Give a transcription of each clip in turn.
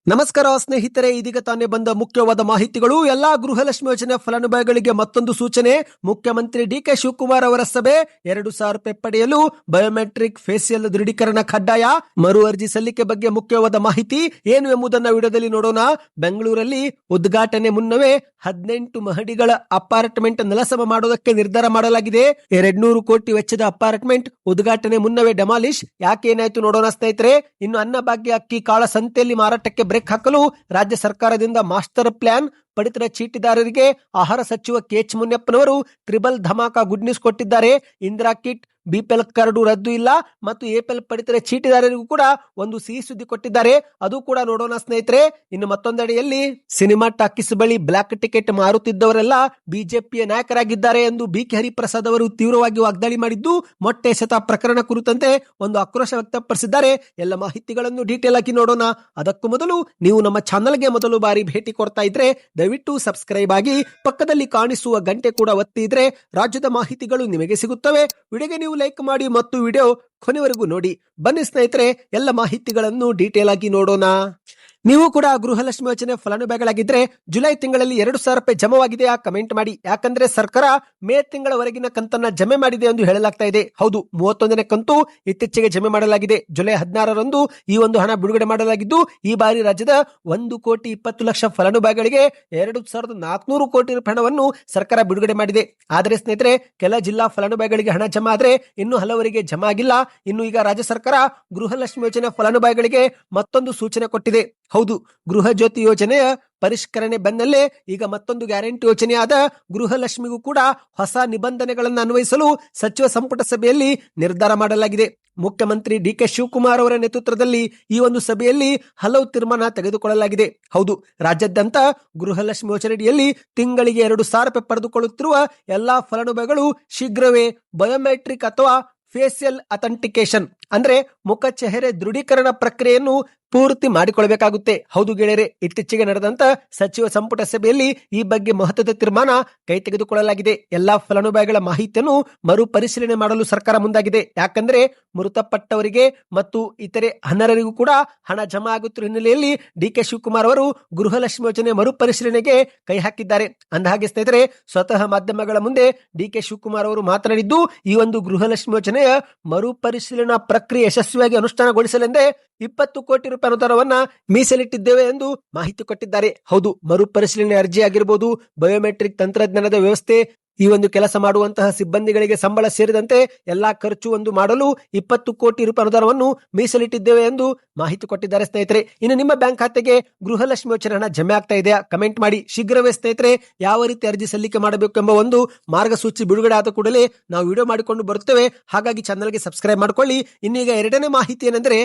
ನಮಸ್ಕಾರ ಸ್ನೇಹಿತರೆ, ಇದೀಗ ತಾನೇ ಬಂದ ಮುಖ್ಯವಾದ ಮಾಹಿತಿಗಳು. ಎಲ್ಲಾ ಗೃಹಲಕ್ಷ್ಮಿ ಯೋಜನೆ ಫಲಾನುಭವಿಗಳಿಗೆ ಮತ್ತೊಂದು ಸೂಚನೆ. ಮುಖ್ಯಮಂತ್ರಿ ಡಿಕೆ ಶಿವಕುಮಾರ್ ಅವರ ಸಭೆ. 2,000 ರೂಪಾಯಿ ಪಡೆಯಲು ಬಯೋಮೆಟ್ರಿಕ್ ಫೇಸಿಯಲ್ ದೃಢೀಕರಣ ಕಡ್ಡಾಯ. ಮರು ಅರ್ಜಿ ಸಲ್ಲಿಕೆ ಬಗ್ಗೆ ಮುಖ್ಯವಾದ ಮಾಹಿತಿ ಏನು ಎಂಬುದನ್ನು ವಿಡಿಯೋದಲ್ಲಿ ನೋಡೋಣ. ಬೆಂಗಳೂರಲ್ಲಿ ಉದ್ಘಾಟನೆ ಮುನ್ನವೇ 18 ಮಹಡಿಗಳ ಅಪಾರ್ಟ್ಮೆಂಟ್ ನೆಲಸಮ ಮಾಡೋದಕ್ಕೆ ನಿರ್ಧಾರ ಮಾಡಲಾಗಿದೆ. 200 ಕೋಟಿ ವೆಚ್ಚದ ಅಪಾರ್ಟ್ಮೆಂಟ್ ಉದ್ಘಾಟನೆ ಮುನ್ನವೇ ಡೆಮಾಲಿಶ್. ಯಾಕೆ ಏನಾಯ್ತು ನೋಡೋಣ ಸ್ನೇಹಿತರೆ. ಇನ್ನು ಅನ್ನಭಾಗ್ಯ ಅಕ್ಕಿ ಕಾಳ ಸಂತೆಯಲ್ಲಿ ಮಾರಾಟಕ್ಕೆ ಬ್ರೇಕ್ ಹಾಕಲು ರಾಜ್ಯ ಸರ್ಕಾರದಿಂದ ಮಾಸ್ಟರ್ ಪ್ಲಾನ್. ಪಡಿತರ ಚೀಟಿದಾರರಿಗೆ ಆಹಾರ ಸಚಿವ ಕೆಎಚ್ ಮುನಿಯಪ್ಪನವರು ಟ್ರಿಬಲ್ ಧಮಾಕ ಗುಡ್ ನ್ಯೂಸ್ ಕೊಟ್ಟಿದ್ದಾರೆ. ಇಂದಿರಾ ಕಿಟ್, ಬಿಪಿಎಲ್ ಕಾರ್ಡು ರದ್ದು ಇಲ್ಲ ಮತ್ತು ಎಪಿಎಲ್ ಪಡಿತರ ಚೀಟಿದಾರರಿಗೂ ಕೂಡ ಒಂದು ಸಿಹಿ ಸುದ್ದಿ ಕೊಟ್ಟಿದ್ದಾರೆ. ಅದು ಕೂಡ ನೋಡೋಣ ಸ್ನೇಹಿತರೆ. ಇನ್ನು ಮತ್ತೊಂದೆಡೆಯಲ್ಲಿ ಸಿನಿಮಾ ಟಾಕೀಸ್ ಬಳಿ ಬ್ಲಾಕ್ ಟಿಕೆಟ್ ಮಾರುತ್ತಿದ್ದವರೆಲ್ಲ ಬಿಜೆಪಿಯ ನಾಯಕರಾಗಿದ್ದಾರೆ ಎಂದು ಬಿಕೆ ಹರಿಪ್ರಸಾದ್ ಅವರು ತೀವ್ರವಾಗಿ ವಾಗ್ದಾಳಿ ಮಾಡಿದ್ದು, ಮೊಟ್ಟೆ ಎಸೆತ ಪ್ರಕರಣ ಕುರಿತಂತೆ ಒಂದು ಆಕ್ರೋಶ ವ್ಯಕ್ತಪಡಿಸಿದ್ದಾರೆ. ಎಲ್ಲ ಮಾಹಿತಿಗಳನ್ನು ಡೀಟೇಲ್ ಆಗಿ ನೋಡೋಣ. ಅದಕ್ಕೂ ಮೊದಲು ನೀವು ನಮ್ಮ ಚಾನಲ್ಗೆ ಮೊದಲು ಬಾರಿ ಭೇಟಿ ಕೊಡ್ತಾ ಇದ್ರೆ ದಯವಿಟ್ಟು ಸಬ್ಸ್ಕ್ರೈಬ್ ಆಗಿ, ಪಕ್ಕದಲ್ಲಿ ಕಾಣಿಸುವ ಗಂಟೆ ಕೂಡ ಒತ್ತಿ ಇದ್ರೆ ರಾಜ್ಯದ ಮಾಹಿತಿಗಳು ನಿಮಗೆ ಸಿಗುತ್ತವೆ. ವಿಡಿಯೋಗೆ ನೀವು ಲೈಕ್ ಮಾಡಿ ಮತ್ತು ವಿಡಿಯೋ ಕೊನೆವರೆಗೂ ನೋಡಿ. ಬನ್ನಿ ಸ್ನೇಹಿತರೆ, ಎಲ್ಲ ಮಾಹಿತಿಗಳನ್ನು ಡೀಟೇಲ್ ಆಗಿ ನೋಡೋಣ. ನೀವು ಕೂಡ ಗೃಹಲಕ್ಷ್ಮಿ ಯೋಜನೆ ಫಲಾನುಭವಿಗಳಾಗಿದ್ರೆ ಜುಲೈ ತಿಂಗಳಲ್ಲಿ 2,000 ರೂಪಾಯಿ ಜಮವಾಗಿದೆ ಕಮೆಂಟ್ ಮಾಡಿ. ಯಾಕಂದ್ರೆ ಸರ್ಕಾರ ಮೇ ತಿಂಗಳವರೆಗಿನ ಕಂತನ್ನ ಜಮೆ ಮಾಡಿದೆ ಎಂದು ಹೇಳಲಾಗ್ತಾ ಇದೆ. ಹೌದು, 31ನೇ ಕಂತು ಇತ್ತೀಚೆಗೆ ಜಮೆ ಮಾಡಲಾಗಿದೆ. ಜುಲೈ 16ರಂದು ಈ ಒಂದು ಹಣ ಬಿಡುಗಡೆ ಮಾಡಲಾಗಿದ್ದು, ಈ ಬಾರಿ ರಾಜ್ಯದ 1,20,00,000 ಫಲಾನುಭವಿಗಳಿಗೆ 2,400 ಕೋಟಿ ರೂಪಾಯಿ ಹಣವನ್ನು ಸರ್ಕಾರ ಬಿಡುಗಡೆ ಮಾಡಿದೆ. ಆದರೆ ಸ್ನೇಹಿತರೆ, ಕೆಲ ಜಿಲ್ಲಾ ಫಲಾನುಭವಿಗಳಿಗೆ ಹಣ ಜಮಾ ಆದ್ರೆ ಇನ್ನು ಹಲವರಿಗೆ ಜಮಾ ಆಗಿಲ್ಲ. ಇನ್ನು ಈಗ ರಾಜ್ಯ ಸರ್ಕಾರ ಗೃಹಲಕ್ಷ್ಮಿ ಯೋಜನೆ ಫಲಾನುಭವಿಗಳಿಗೆ ಮತ್ತೊಂದು ಸೂಚನೆ ಕೊಟ್ಟಿದೆ. ಹೌದು, ಗೃಹ ಜ್ಯೋತಿ ಯೋಜನೆಯ ಪರಿಷ್ಕರಣೆ ಬೆನ್ನಲ್ಲೇ ಈಗ ಮತ್ತೊಂದು ಗ್ಯಾರಂಟಿ ಯೋಜನೆಯಾದ ಗೃಹಲಕ್ಷ್ಮಿಗೂ ಕೂಡ ಹೊಸ ನಿಬಂಧನೆಗಳನ್ನು ಅನ್ವಯಿಸಲು ಸಚಿವ ಸಂಪುಟ ಸಭೆಯಲ್ಲಿ ನಿರ್ಧಾರ ಮಾಡಲಾಗಿದೆ. ಮುಖ್ಯಮಂತ್ರಿ ಡಿಕೆ ಶಿವಕುಮಾರ್ ಅವರ ನೇತೃತ್ವದಲ್ಲಿ ಈ ಒಂದು ಸಭೆಯಲ್ಲಿ ಹಲವು ತೀರ್ಮಾನ ತೆಗೆದುಕೊಳ್ಳಲಾಗಿದೆ. ಹೌದು, ರಾಜ್ಯಾದ್ಯಂತ ಗೃಹಲಕ್ಷ್ಮಿ ಯೋಜನೆಯಡಿಯಲ್ಲಿ ತಿಂಗಳಿಗೆ 2,000 ರೂಪಾಯಿ ಪಡೆದುಕೊಳ್ಳುತ್ತಿರುವ ಎಲ್ಲಾ ಫಲಾನುಭವಿಗಳು ಶೀಘ್ರವೇ ಬಯೋಮೆಟ್ರಿಕ್ ಅಥವಾ ಫೇಸಿಯಲ್ ಅಥೆಂಟಿಕೇಶನ್ ಅಂದ್ರೆ ಮುಖ ಚೆಹರೆ ದೃಢೀಕರಣ ಪ್ರಕ್ರಿಯೆಯನ್ನು ಪೂರ್ತಿ ಮಾಡಿಕೊಳ್ಳಬೇಕಾಗುತ್ತೆ. ಹೌದು ಗೆಳೆಯರೆ, ಇತ್ತೀಚೆಗೆ ನಡೆದಂತ ಸಚಿವ ಸಂಪುಟ ಸಭೆಯಲ್ಲಿ ಈ ಬಗ್ಗೆ ಮಹತ್ವದ ತೀರ್ಮಾನ ಕೈ ತೆಗೆದುಕೊಳ್ಳಲಾಗಿದೆ. ಎಲ್ಲಾ ಫಲಾನುಭವಿಗಳ ಮಾಹಿತಿಯನ್ನು ಮರುಪರಿಶೀಲನೆ ಮಾಡಲು ಸರ್ಕಾರ ಮುಂದಾಗಿದೆ. ಯಾಕಂದ್ರೆ ಮೃತಪಟ್ಟವರಿಗೆ ಮತ್ತು ಇತರೆ ಅನರ್ಹರಿಗೂ ಕೂಡ ಹಣ ಜಮಾ ಆಗುತ್ತಿರುವ ಹಿನ್ನೆಲೆಯಲ್ಲಿ ಡಿಕೆ ಶಿವಕುಮಾರ್ ಅವರು ಗೃಹಲಕ್ಷ್ಮಿ ಯೋಜನೆ ಮರುಪರಿಶೀಲನೆಗೆ ಕೈ ಹಾಕಿದ್ದಾರೆ. ಅಂದಹಾಗೆ ಸ್ನೇಹಿತರೆ, ಸ್ವತಃ ಮಾಧ್ಯಮಗಳ ಮುಂದೆ ಡಿಕೆ ಶಿವಕುಮಾರ್ ಅವರು ಮಾತನಾಡಿದ್ದು, ಈ ಒಂದು ಗೃಹಲಕ್ಷ್ಮಿ ಯೋಜನೆಯ ಮರುಪರಿಶೀಲನಾ ಪ್ರಕ್ರಿಯೆ ಯಶಸ್ವಿಯಾಗಿ ಅನುಷ್ಠಾನಗೊಳಿಸಲೆಂದೇ 20 ಕೋಟಿ ರೂಪಾಯಿ ಅನುದಾನವನ್ನ ಮೀಸಲಿಟ್ಟಿದ್ದೇವೆ ಎಂದು ಮಾಹಿತಿ ಕೊಟ್ಟಿದ್ದಾರೆ. ಹೌದು, ಮರುಪರಿಶೀಲನೆ ಅರ್ಜಿ ಆಗಿರಬಹುದು, ಬಯೋಮೆಟ್ರಿಕ್ ತಂತ್ರಜ್ಞಾನದ ವ್ಯವಸ್ಥೆ, ಈ ಒಂದು ಕೆಲಸ ಮಾಡುವಂತಹ ಸಿಬ್ಬಂದಿಗಳಿಗೆ ಸಂಬಳ ಸೇರಿದಂತೆ ಎಲ್ಲಾ ಖರ್ಚು ಮಾಡಲು 20 ಕೋಟಿ ರೂಪಾಯಿ ಅನುದಾನವನ್ನು ಮೀಸಲಿಟ್ಟಿದ್ದೇವೆ ಎಂದು ಮಾಹಿತಿ ಕೊಟ್ಟಿದ್ದಾರೆ ಸ್ನೇಹಿತರೆ. ಇನ್ನು ನಿಮ್ಮ ಬ್ಯಾಂಕ್ ಖಾತೆಗೆ ಗೃಹಲಕ್ಷ್ಮಿ ಯೋಜನೆ ಹಣ ಜಮೆ ಆಗ್ತಾ ಇದೆಯಾ ಕಮೆಂಟ್ ಮಾಡಿ. ಶೀಘ್ರವೇ ಸ್ನೇಹಿತರೆ, ಯಾವ ರೀತಿ ಅರ್ಜಿ ಸಲ್ಲಿಕೆ ಮಾಡಬೇಕು ಎಂಬ ಒಂದು ಮಾರ್ಗಸೂಚಿ ಬಿಡುಗಡೆ ಆದ ಕೂಡಲೇ ನಾವು ವಿಡಿಯೋ ಮಾಡಿಕೊಂಡು ಬರುತ್ತೇವೆ. ಹಾಗಾಗಿ ಚಾನಲ್ಗೆ ಸಬ್ಸ್ಕ್ರೈಬ್ ಮಾಡ್ಕೊಳ್ಳಿ. ಇನ್ನೀಗ ಎರಡನೇ ಮಾಹಿತಿ ಏನೆಂದರೆ,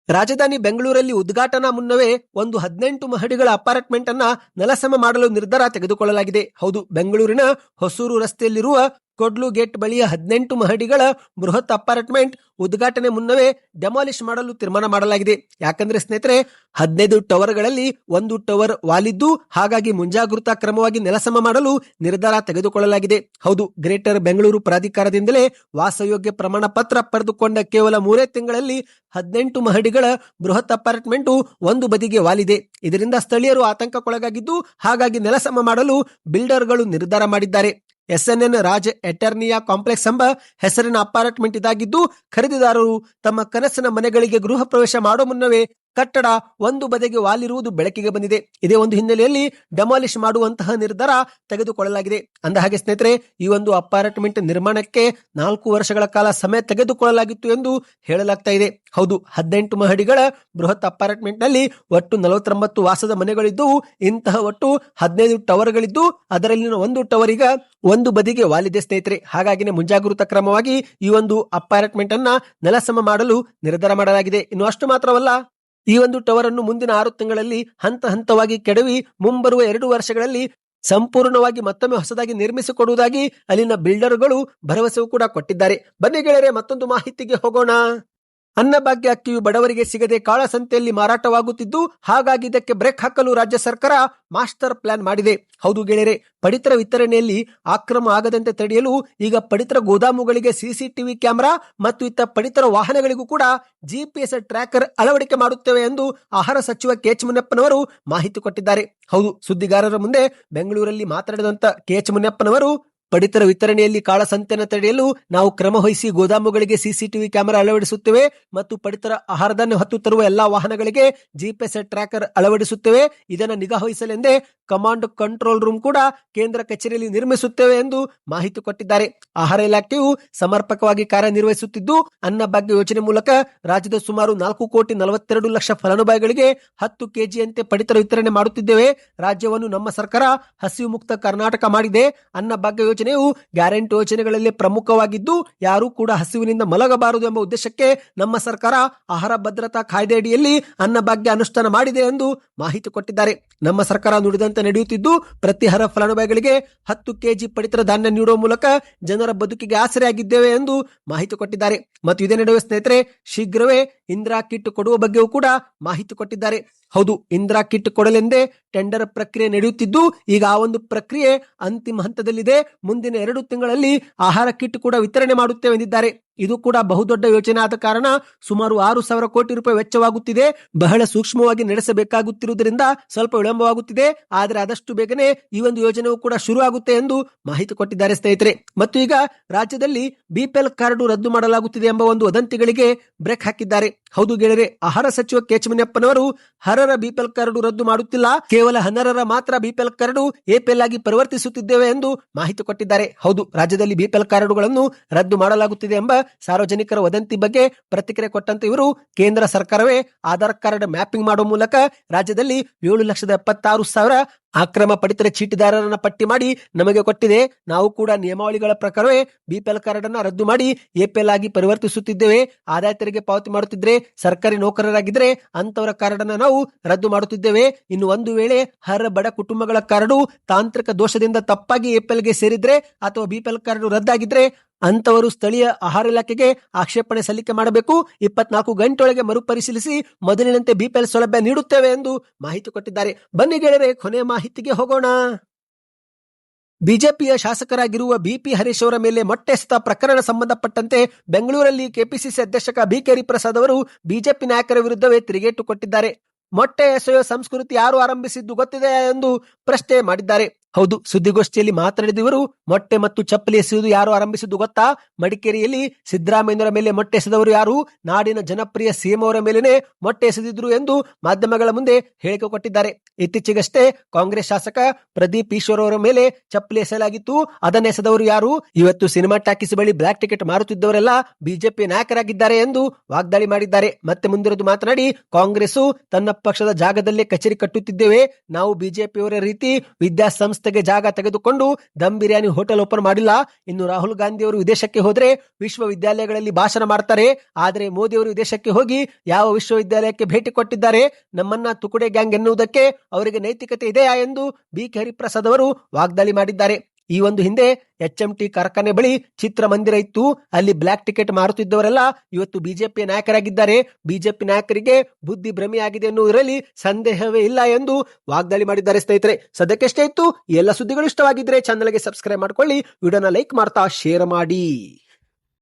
ರಾಜಧಾನಿ ಬೆಂಗಳೂರಲ್ಲಿ ಉದ್ಘಾಟನಾ ಮುನ್ನವೇ ಒಂದು 18 ಮಹಡಿಗಳ ಅಪಾರ್ಟ್ಮೆಂಟ್ ಅನ್ನ ನೆಲಸಮ ಮಾಡಲು ನಿರ್ಧಾರ ತೆಗೆದುಕೊಳ್ಳಲಾಗಿದೆ. ಹೌದು, ಬೆಂಗಳೂರಿನ ಹೊಸೂರು ರಸ್ತೆಯಲ್ಲಿರುವ ಕೊಡ್ಲು ಗೇಟ್ ಬಳಿಯ 18 ಮಹಡಿಗಳ ಬೃಹತ್ ಅಪಾರ್ಟ್ಮೆಂಟ್ ಉದ್ಘಾಟನೆ ಮುನ್ನವೇ ಡೆಮಾಲಿಶ್ ಮಾಡಲು ತೀರ್ಮಾನ ಮಾಡಲಾಗಿದೆ. ಯಾಕಂದ್ರೆ ಸ್ನೇಹಿತರೆ, 15 ಟವರ್ಗಳಲ್ಲಿ ಒಂದು ಟವರ್ ವಾಲಿದ್ದು, ಹಾಗಾಗಿ ಮುಂಜಾಗೃತಾ ಕ್ರಮವಾಗಿ ನೆಲಸಮ ಮಾಡಲು ನಿರ್ಧಾರ ತೆಗೆದುಕೊಳ್ಳಲಾಗಿದೆ. ಹೌದು, ಗ್ರೇಟರ್ ಬೆಂಗಳೂರು ಪ್ರಾಧಿಕಾರದಿಂದಲೇ ವಾಸಯೋಗ್ಯ ಪ್ರಮಾಣ ಪತ್ರ ಪಡೆದುಕೊಂಡ ಕೇವಲ 3 ತಿಂಗಳಲ್ಲಿ 18 ಮಹಡಿಗಳ ಬೃಹತ್ ಅಪಾರ್ಟ್ಮೆಂಟ್ ಒಂದು ಬದಿಗೆ ವಾಲಿದೆ. ಇದರಿಂದ ಸ್ಥಳೀಯರು ಆತಂಕಕ್ಕೊಳಗಾಗಿದ್ದು, ಹಾಗಾಗಿ ನೆಲಸಮ ಮಾಡಲು ಬಿಲ್ಡರ್ಗಳು ನಿರ್ಧಾರ ಮಾಡಿದ್ದಾರೆ. SNN ರಾಜ್ ಎಟರ್ನಿಯಾ ಕಾಂಪ್ಲೆಕ್ಸ್ ಎಂಬ ಹೆಸರಿನ ಅಪಾರ್ಟ್ಮೆಂಟ್ ಇದಾಗಿದ್ದು, ಖರೀದಿದಾರರು ತಮ್ಮ ಕನಸಿನ ಮನೆಗಳಿಗೆ ಗೃಹ ಪ್ರವೇಶ ಮಾಡೋ ಮುನ್ನವೇ ಕಟ್ಟಡ ಒಂದು ಬದಿಗೆ ವಾಲಿರುವುದು ಬೆಳಕಿಗೆ ಬಂದಿದೆ. ಇದೇ ಒಂದು ಹಿನ್ನೆಲೆಯಲ್ಲಿ ಡೆಮಾಲಿಶ್ ಮಾಡುವಂತಹ ನಿರ್ಧಾರ ತೆಗೆದುಕೊಳ್ಳಲಾಗಿದೆ. ಅಂದಹಾಗೆ ಸ್ನೇಹಿತರೆ, ಈ ಒಂದು ಅಪಾರ್ಟ್ಮೆಂಟ್ ನಿರ್ಮಾಣಕ್ಕೆ 4 ವರ್ಷಗಳ ಕಾಲ ಸಮಯ ತೆಗೆದುಕೊಳ್ಳಲಾಗಿತ್ತು ಎಂದು ಹೇಳಲಾಗ್ತಾ ಇದೆ. ಹೌದು, 18 ಮಹಡಿಗಳ ಬೃಹತ್ ಅಪಾರ್ಟ್ಮೆಂಟ್ ನಲ್ಲಿ ಒಟ್ಟು 49 ವಾಸದ ಮನೆಗಳಿದ್ದವು. ಇಂತಹ ಒಟ್ಟು 15 ಟವರ್ಗಳಿದ್ದು, ಅದರಲ್ಲಿನ ಒಂದು ಟವರ್ ಈಗ ಒಂದು ಬದಿಗೆ ವಾಲಿದೆ ಸ್ನೇಹಿತರೆ. ಹಾಗಾಗಿನೇ ಮುಂಜಾಗೃತಾ ಕ್ರಮವಾಗಿ ಈ ಒಂದು ಅಪಾರ್ಟ್ಮೆಂಟ್ ಅನ್ನ ನೆಲಸಮ ಮಾಡಲು ನಿರ್ಧಾರ ಮಾಡಲಾಗಿದೆ. ಇನ್ನು ಅಷ್ಟು ಮಾತ್ರವಲ್ಲ, ಈ ಒಂದು ಟವರ್ ಅನ್ನು ಮುಂದಿನ 6 ತಿಂಗಳಲ್ಲಿ ಹಂತ ಹಂತವಾಗಿ ಕೆಡವಿ ಮುಂಬರುವ 2 ವರ್ಷಗಳಲ್ಲಿ ಸಂಪೂರ್ಣವಾಗಿ ಮತ್ತೊಮ್ಮೆ ಹೊಸದಾಗಿ ನಿರ್ಮಿಸಿಕೊಡುವುದಾಗಿ ಅಲ್ಲಿನ ಬಿಲ್ಡರ್ಗಳು ಭರವಸೆ ಕೂಡ ಕೊಟ್ಟಿದ್ದಾರೆ. ಬನ್ನಿ ಗೆಳೆಯರೆ, ಮತ್ತೊಂದು ಮಾಹಿತಿಗೆ ಹೋಗೋಣ. ಅನ್ನಭಾಗ್ಯ ಅಕ್ಕಿಯು ಬಡವರಿಗೆ ಸಿಗದೆ ಕಾಳಸಂತೆಯಲ್ಲಿ ಮಾರಾಟವಾಗುತ್ತಿದ್ದು, ಹಾಗಾಗಿ ಇದಕ್ಕೆ ಬ್ರೇಕ್ ಹಾಕಲು ರಾಜ್ಯ ಸರ್ಕಾರ ಮಾಸ್ಟರ್ ಪ್ಲಾನ್ ಮಾಡಿದೆ. ಹೌದು ಗೆಳೆಯರೆ, ಪಡಿತರ ವಿತರಣೆಯಲ್ಲಿ ಅಕ್ರಮ ಆಗದಂತೆ ತಡೆಯಲು ಈಗ ಪಡಿತರ ಗೋದಾಮುಗಳಿಗೆ ಸಿಸಿಟಿವಿ ಕ್ಯಾಮೆರಾ ಮತ್ತು ಇತ್ತ ಪಡಿತರ ವಾಹನಗಳಿಗೂ ಕೂಡ GPS ಟ್ರ್ಯಾಕರ್ ಅಳವಡಿಕೆ ಮಾಡುತ್ತೇವೆ ಎಂದು ಆಹಾರ ಸಚಿವ KH ಮುನಿಯಪ್ಪನವರು ಮಾಹಿತಿ ಕೊಟ್ಟಿದ್ದಾರೆ. ಹೌದು, ಸುದ್ದಿಗಾರರ ಮುಂದೆ ಬೆಂಗಳೂರಲ್ಲಿ ಮಾತನಾಡಿದಂತ KH ಮುನಿಯಪ್ಪನವರು, ಪಡಿತರ ವಿತರಣೆಯಲ್ಲಿ ಕಾಳಸಂತೆಯನ್ನು ತಡೆಯಲು ನಾವು ಕ್ರಮ ವಹಿಸಿ ಗೋದಾಮುಗಳಿಗೆ ಸಿಸಿಟಿವಿ ಕ್ಯಾಮೆರಾ ಅಳವಡಿಸುತ್ತೇವೆ ಮತ್ತು ಪಡಿತರ ಆಹಾರಧಾನ್ಯ ಹೊತ್ತು ತರುವ ಎಲ್ಲಾ ವಾಹನಗಳಿಗೆ GPS ಟ್ರ್ಯಾಕರ್ ಅಳವಡಿಸುತ್ತೇವೆ. ಇದನ್ನು ನಿಗಾ ವಹಿಸಲೆಂದೇ ಕಮಾಂಡ್ ಕಂಟ್ರೋಲ್ ರೂಮ್ ಕೂಡ ಕೇಂದ್ರ ಕಚೇರಿಯಲ್ಲಿ ನಿರ್ಮಿಸುತ್ತೇವೆ ಎಂದು ಮಾಹಿತಿ ಕೊಟ್ಟಿದ್ದಾರೆ. ಆಹಾರ ಇಲಾಖೆಯು ಸಮರ್ಪಕವಾಗಿ ಕಾರ್ಯನಿರ್ವಹಿಸುತ್ತಿದ್ದು, ಅನ್ನಭಾಗ್ಯ ಯೋಜನೆ ಮೂಲಕ ರಾಜ್ಯದ ಸುಮಾರು 4,42,00,000 ಫಲಾನುಭವಿಗಳಿಗೆ 10 kgಯಂತೆ ಪಡಿತರ ವಿತರಣೆ ಮಾಡುತ್ತಿದ್ದೇವೆ. ರಾಜ್ಯವನ್ನು ನಮ್ಮ ಸರ್ಕಾರ ಹಸಿವು ಮುಕ್ತ ಕರ್ನಾಟಕ ಮಾಡಿದೆ. ಅನ್ನಭಾಗ್ಯ ಯೋಜನೆಯು ಗ್ಯಾರಂಟಿ ಯೋಜನೆಗಳಲ್ಲಿ ಪ್ರಮುಖವಾಗಿದ್ದು, ಯಾರೂ ಕೂಡ ಹಸಿವಿನಿಂದ ಮಲಗಬಾರದು ಎಂಬ ಉದ್ದೇಶಕ್ಕೆ ನಮ್ಮ ಸರ್ಕಾರ ಆಹಾರ ಭದ್ರತಾ ಕಾಯ್ದೆ ಅಡಿಯಲ್ಲಿ ಅನ್ನಭಾಗ್ಯ ಅನುಷ್ಠಾನ ಮಾಡಿದೆ ಎಂದು ಮಾಹಿತಿ ಕೊಟ್ಟಿದ್ದಾರೆ. ನಮ್ಮ ಸರ್ಕಾರ ನುಡಿದಂತೆ ನಡೆಯುತ್ತಿದ್ದು, ಪ್ರತಿ ಅರ್ಹ ಫಲಾನುಭವಿಗಳಿಗೆ 10 kg ಪಡಿತರ ಧಾನ್ಯ ನೀಡುವ ಮೂಲಕ ಜನರ ಬದುಕಿಗೆ ಆಸರೆಯಾಗಿದ್ದೇವೆ ಎಂದು ಮಾಹಿತಿ ಕೊಟ್ಟಿದ್ದಾರೆ. ಮತ್ತು ಇದೇ ನಡುವೆ ಸ್ನೇಹಿತರೆ, ಶೀಘ್ರವೇ ಇಂದಿರಾ ಕಿಟ್ ಕೊಡುವ ಬಗ್ಗೆಯೂ ಕೂಡ ಮಾಹಿತಿ ಕೊಟ್ಟಿದ್ದಾರೆ. ಹೌದು, ಇಂದಿರಾ ಕಿಟ್ ಕೊಡಲೆಂದೇ ಟೆಂಡರ್ ಪ್ರಕ್ರಿಯೆ ನಡೆಯುತ್ತಿದ್ದು, ಈಗ ಆ ಒಂದು ಪ್ರಕ್ರಿಯೆ ಅಂತಿಮ ಹಂತದಲ್ಲಿದೆ. ಮುಂದಿನ 2 ತಿಂಗಳಲ್ಲಿ ಆಹಾರ ಕಿಟ್ ಕೂಡ ವಿತರಣೆ ಮಾಡುತ್ತೇವೆ ಎಂದಿದ್ದಾರೆ. ಇದು ಕೂಡ ಬಹುದೊಡ್ಡ ಯೋಜನೆ ಆದ ಕಾರಣ ಸುಮಾರು 6,000 ಕೋಟಿ ರೂಪಾಯಿ ವೆಚ್ಚವಾಗುತ್ತಿದೆ. ಬಹಳ ಸೂಕ್ಷ್ಮವಾಗಿ ನಡೆಸಬೇಕಾಗುತ್ತಿರುವುದರಿಂದ ಸ್ವಲ್ಪ ವಿಳಂಬವಾಗುತ್ತಿದೆ. ಆದರೆ ಆದಷ್ಟು ಬೇಗನೆ ಈ ಒಂದು ಯೋಜನೆಯು ಕೂಡ ಶುರು ಆಗುತ್ತೆ ಎಂದು ಮಾಹಿತಿ ಕೊಟ್ಟಿದ್ದಾರೆ ಸ್ನೇಹಿತರೆ. ಮತ್ತು ಈಗ ರಾಜ್ಯದಲ್ಲಿ BPL ಕಾರ್ಡ್ ರದ್ದು ಮಾಡಲಾಗುತ್ತಿದೆ ಎಂಬ ಒಂದು ವದಂತಿಗಳಿಗೆ ಬ್ರೇಕ್ ಹಾಕಿದ್ದಾರೆ. ಹೌದು ಗೆಳೆಯರೆ, ಆಹಾರ ಸಚಿವ KH ಮುನಿಯಪ್ಪನವರು ಅರ್ಹರ BPL ಕಾರ್ಡ್ ರದ್ದು ಮಾಡುತ್ತಿಲ್ಲ, ಕೇವಲ ಅನರ್ಹರ ಮಾತ್ರ BPL ಕಾರ್ಡ್ APL ಆಗಿ ಪರಿವರ್ತಿಸುತ್ತಿದ್ದೇವೆ ಎಂದು ಮಾಹಿತಿ ಕೊಟ್ಟಿದ್ದಾರೆ. ಹೌದು, ರಾಜ್ಯದಲ್ಲಿ BPL ಕಾರ್ಡ್ಗಳನ್ನು ರದ್ದು ಮಾಡಲಾಗುತ್ತಿದೆ ಎಂಬ ಸಾರ್ವಜನಿಕರ ವದಂತಿ ಬಗ್ಗೆ ಪ್ರತಿಕ್ರಿಯೆ ಕೊಟ್ಟಂತ ಇವರು, ಕೇಂದ್ರ ಸರ್ಕಾರವೇ ಆಧಾರ್ ಕಾರ್ಡ್ ಮ್ಯಾಪಿಂಗ್ ಮಾಡುವ ಮೂಲಕ ರಾಜ್ಯದಲ್ಲಿ 7,76,000 ಅಕ್ರಮ ಪಡಿತರ ಚೀಟಿದಾರರನ್ನ ಪಟ್ಟಿ ಮಾಡಿ ನಮಗೆ ಕೊಟ್ಟಿದೆ. ನಾವು ಕೂಡ ನಿಯಮಾವಳಿಗಳ ಪ್ರಕಾರವೇ BPL ಕಾರ್ಡ್ ಅನ್ನ ರದ್ದು ಮಾಡಿ APL ಆಗಿ ಪರಿವರ್ತಿಸುತ್ತಿದ್ದೇವೆ. ಆದಾಯ ತೆರಿಗೆ ಪಾವತಿ ಮಾಡುತ್ತಿದ್ರೆ, ಸರ್ಕಾರಿ ನೌಕರರಾಗಿದ್ರೆ ಅಂತವರ ಕಾರ್ಡ್ ಅನ್ನ ನಾವು ರದ್ದು ಮಾಡುತ್ತಿದ್ದೇವೆ. ಇನ್ನು ಒಂದು ವೇಳೆ ಅರ್ಹ ಬಡ ಕುಟುಂಬಗಳ ಕಾರ್ಡು ತಾಂತ್ರಿಕ ದೋಷದಿಂದ ತಪ್ಪಾಗಿ APL ಗೆ ಸೇರಿದ್ರೆ ಅಥವಾ BPL ಕಾರ್ಡ್ ರದ್ದಾಗಿದ್ರೆ ಅಂತವರು ಸ್ಥಳೀಯ ಆಹಾರ ಇಲಾಖೆಗೆ ಆಕ್ಷೇಪಣೆ ಸಲ್ಲಿಕೆ ಮಾಡಬೇಕು. 24 ಗಂಟೆಯೊಳಗೆ ಮರುಪರಿಶೀಲಿಸಿ ಮೊದಲಿನಂತೆ BPL ಸೌಲಭ್ಯ ನೀಡುತ್ತೇವೆ ಎಂದು ಮಾಹಿತಿ ಕೊಟ್ಟಿದ್ದಾರೆ. ಬನ್ನಿ ಗೆಳೆಯರೆ, ಕೊನೆಯ ಮಾಹಿತಿಗೆ ಹೋಗೋಣ. ಬಿಜೆಪಿಯ ಶಾಸಕರಾಗಿರುವ BP ಹರೀಶ್ ಅವರ ಮೇಲೆ ಮೊಟ್ಟೆ ಎಸೆತ ಪ್ರಕರಣ ಸಂಬಂಧಪಟ್ಟಂತೆ ಬೆಂಗಳೂರಲ್ಲಿ ಕೆಪಿಸಿಸಿ ಅಧ್ಯಕ್ಷ BK ಹರಿಪ್ರಸಾದ್ ಅವರು ಬಿಜೆಪಿ ನಾಯಕರ ವಿರುದ್ಧವೇ ತಿರುಗೇಟು ಕೊಟ್ಟಿದ್ದಾರೆ. ಮೊಟ್ಟೆ ಎಸೆಯುವ ಸಂಸ್ಕೃತಿ ಯಾರು ಆರಂಭಿಸಿದ್ದು ಗೊತ್ತಿದೆ ಎಂದು ಪ್ರಶ್ನೆ ಮಾಡಿದ್ದಾರೆ. ಹೌದು, ಸುದ್ದಿಗೋಷ್ಠಿಯಲ್ಲಿ ಮಾತನಾಡಿದ ಇವರು, ಮೊಟ್ಟೆ ಮತ್ತು ಚಪ್ಪಲಿ ಎಸೆಯುವುದು ಯಾರು ಆರಂಭಿಸಿದ್ದು ಗೊತ್ತಾ? ಮಡಿಕೇರಿಯಲ್ಲಿ ಸಿದ್ದರಾಮಯ್ಯರ ಮೇಲೆ ಮೊಟ್ಟೆ ಎಸೆದವರು ಯಾರು? ನಾಡಿನ ಜನಪ್ರಿಯ CM ಅವರ ಮೇಲೇನೆ ಮೊಟ್ಟೆ ಎಸೆದಿದ್ರು ಎಂದು ಮಾಧ್ಯಮಗಳ ಮುಂದೆ ಹೇಳಿಕೆ ಕೊಟ್ಟಿದ್ದಾರೆ. ಇತ್ತೀಚೆಗಷ್ಟೇ ಕಾಂಗ್ರೆಸ್ ಶಾಸಕ ಪ್ರದೀಪ್ ಈಶ್ವರ್ ಅವರ ಮೇಲೆ ಚಪ್ಪಲಿ ಎಸೆಯಲಾಗಿತ್ತು. ಅದನ್ನ ಎಸೆದವರು ಯಾರು? ಇವತ್ತು ಸಿನಿಮಾ ಟಾಕೀಸ್ ಬಳಿ ಬ್ಲಾಕ್ ಟಿಕೆಟ್ ಮಾರುತ್ತಿದ್ದವರೆಲ್ಲ ಬಿಜೆಪಿ ನಾಯಕರಾಗಿದ್ದಾರೆ ಎಂದು ವಾಗ್ದಾಳಿ ಮಾಡಿದ್ದಾರೆ. ಮತ್ತೆ ಮುಂದಿರೋದು ಮಾತನಾಡಿ, ಕಾಂಗ್ರೆಸ್ ತನ್ನ ಪಕ್ಷದ ಜಾಗದಲ್ಲೇ ಕಚೇರಿ ಕಟ್ಟುತ್ತಿದ್ದೇವೆ. ನಾವು ಬಿಜೆಪಿಯವರ ರೀತಿ ವಿದ್ಯಾಸಂಸ್ಥೆ ಜಾಗ ತೆಗೆದುಕೊಂಡು ದಮ್ ಬಿರಿಯಾನಿ ಹೋಟೆಲ್ ಓಪನ್ ಮಾಡಿಲ್ಲ. ಇನ್ನು ರಾಹುಲ್ ಗಾಂಧಿ ಅವರು ವಿದೇಶಕ್ಕೆ ಹೋದ್ರೆ ವಿಶ್ವವಿದ್ಯಾಲಯಗಳಲ್ಲಿ ಭಾಷಣ ಮಾಡ್ತಾರೆ. ಆದರೆ ಮೋದಿ ಅವರು ವಿದೇಶಕ್ಕೆ ಹೋಗಿ ಯಾವ ವಿಶ್ವವಿದ್ಯಾಲಯಕ್ಕೆ ಭೇಟಿ ಕೊಟ್ಟಿದ್ದಾರೆ? ನಮ್ಮನ್ನ ತುಕುಡೆ ಗ್ಯಾಂಗ್ ಎನ್ನುವುದಕ್ಕೆ ಅವರಿಗೆ ನೈತಿಕತೆ ಇದೆಯಾ ಎಂದು BK ಹರಿಪ್ರಸಾದ್ ಅವರು ವಾಗ್ದಾಳಿ ಮಾಡಿದ್ದಾರೆ. ಈ ಒಂದು ಹಿಂದೆ HMT ಕಾರ್ಖಾನೆ ಬಳಿ ಚಿತ್ರಮಂದಿರ ಇತ್ತು. ಅಲ್ಲಿ ಬ್ಲಾಕ್ ಟಿಕೆಟ್ ಮಾರುತ್ತಿದ್ದವರೆಲ್ಲ ಇವತ್ತು ಬಿಜೆಪಿ ನಾಯಕರಾಗಿದ್ದಾರೆ. ಬಿಜೆಪಿ ನಾಯಕರಿಗೆ ಬುದ್ಧಿ ಭ್ರಮೆಯಾಗಿದೆ ಎನ್ನುವುದರಲ್ಲಿ ಸಂದೇಹವೇ ಇಲ್ಲ ಎಂದು ವಾಗ್ದಾಳಿ ಮಾಡಿದ್ದಾರೆ. ಸ್ನೇಹಿತರೆ, ಸದ್ಯಕ್ಕೆಷ್ಟೇ ಇತ್ತು. ಎಲ್ಲ ಸುದ್ದಿಗಳು ಇಷ್ಟವಾಗಿದ್ರೆ ಚಾನಲ್ಗೆ ಸಬ್ಸ್ಕ್ರೈಬ್ ಮಾಡ್ಕೊಳ್ಳಿ, ವಿಡಿಯೋನ ಲೈಕ್ ಮಾಡ್ತಾ ಶೇರ್ ಮಾಡಿ.